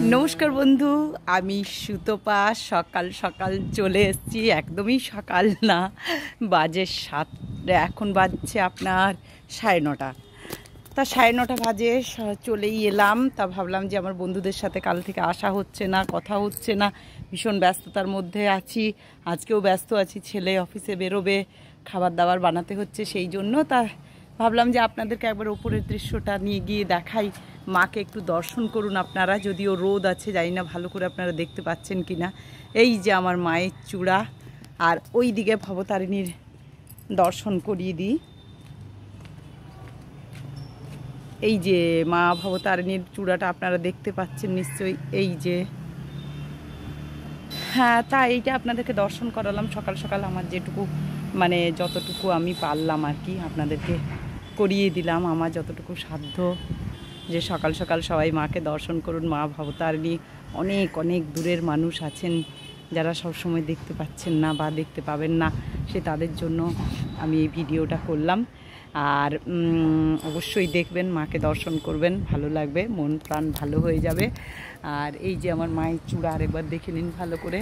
নমস্কার বন্ধু, আমি সুতপা। সকাল সকাল চলে এসেছি, একদমই সকাল না, বাজে 7, এখন বাজছে আপনার 9:30। তা 9:30 বাজে চলেই এলাম। তা ভাবলাম যে আমার বন্ধুদের সাথে কাল থেকে আসা হচ্ছে না, কথা হচ্ছে না, ভীষণ ব্যস্ততার মধ্যে আছি। আজকেও ব্যস্ত আছি, ছেলে অফিসে বেরোবে, খাবার দাবার বানাতে হচ্ছে, সেই জন্য তা ভাবলাম যে আপনাদেরকে একবার ওপরের দৃশ্যটা নিয়ে গিয়ে দেখাই। মাকে একটু দর্শন করুন আপনারা, যদিও রোদ আছে, জানি না ভালো করে আপনারা দেখতে পাচ্ছেন কি না। এই যে আমার মায়ের চূড়া, আর ওই দিকে ভবতারিণীর দর্শন করিয়ে দিই। এই যে মা ভবতারিণীর চূড়াটা আপনারা দেখতে পাচ্ছেন নিশ্চয়ই, এই যে। হ্যাঁ, তা এইটা আপনাদেরকে দর্শন করালাম সকাল সকাল, আমার যেটুকু মানে যতটুকু আমি পারলাম আর কি আপনাদেরকে করিয়ে দিলাম, আমার যতটুকু সাধ্য, যে সকাল সকাল সবাই মাকে দর্শন করুন। মা ভবতারিণী, অনেক অনেক দূরের মানুষ আছেন যারা সব সময় দেখতে পাচ্ছেন না বা দেখতে পাবেন না, সে তাদের জন্য আমি এই ভিডিওটা করলাম। আর অবশ্যই দেখবেন, মাকে দর্শন করবেন, ভালো লাগবে, মন প্রাণ ভালো হয়ে যাবে। আর এই যে আমার মায়ের চূড়া, আরেকবার দেখে নিন ভালো করে।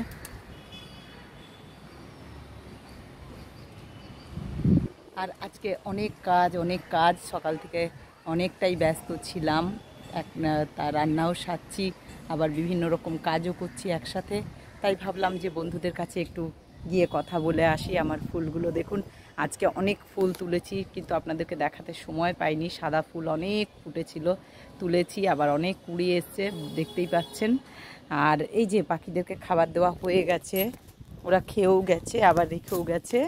আর আজকে অনেক কাজ, সকাল থেকে অনেকটাই ব্যস্ত ছিলাম। তা রান্নাও সারছি, আবার বিভিন্ন রকম কাজও করছি একসাথে। তাই ভাবলাম যে বন্ধুদের কাছে একটু গিয়ে কথা বলে আসি। আমার ফুলগুলো দেখুন, আজকে অনেক ফুল তুলেছি, কিন্তু আপনাদেরকে দেখাতে সময় পাইনি। সাদা ফুল অনেক ফুটেছিল, তুলেছি, আবার অনেক কুড়ি এসছে, দেখতেই পাচ্ছেন। আর এই যে পাখিদেরকে খাবার দেওয়া হয়ে গেছে, ওরা খেয়েও গেছে, আবার রেখেও গেছে।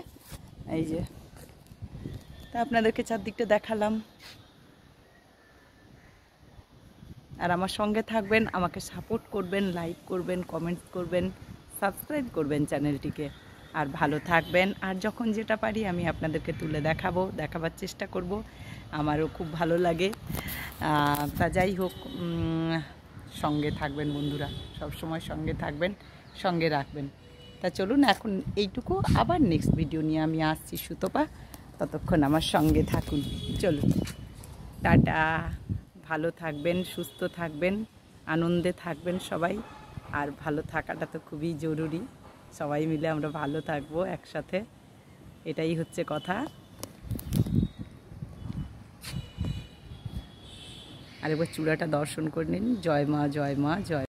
এই যে, তা আপনাদেরকে চারদিকটা দেখালাম। আর আমার সঙ্গে থাকবেন, আমাকে সাপোর্ট করবেন, লাইক করবেন, কমেন্টস করবেন, সাবস্ক্রাইব করবেন চ্যানেলটিকে। আর ভালো থাকবেন। আর যখন যেটা পারি আমি আপনাদেরকে তুলে দেখাবার চেষ্টা করব, আমারও খুব ভালো লাগে। তা যাই হোক, সঙ্গে থাকবেন বন্ধুরা, সব সময় সঙ্গে থাকবেন, সঙ্গে রাখবেন। তা চলুন এখন এইটুকু, আবার নেক্সট ভিডিও নিয়ে আমি আসছি সুতপা, ততক্ষণ আমার সঙ্গে থাকুন। চলুন, টাটা। ভালো থাকবেন, সুস্থ থাকবেন, আনন্দে থাকবেন সবাই। আর ভালো থাকাটা তো খুবই জরুরি, সবাই মিলে আমরা ভালো থাকবো একসাথে, এটাই হচ্ছে কথা। আর এবার চূড়াটা দর্শন করে নিন। জয় মা, জয় মা, জয়।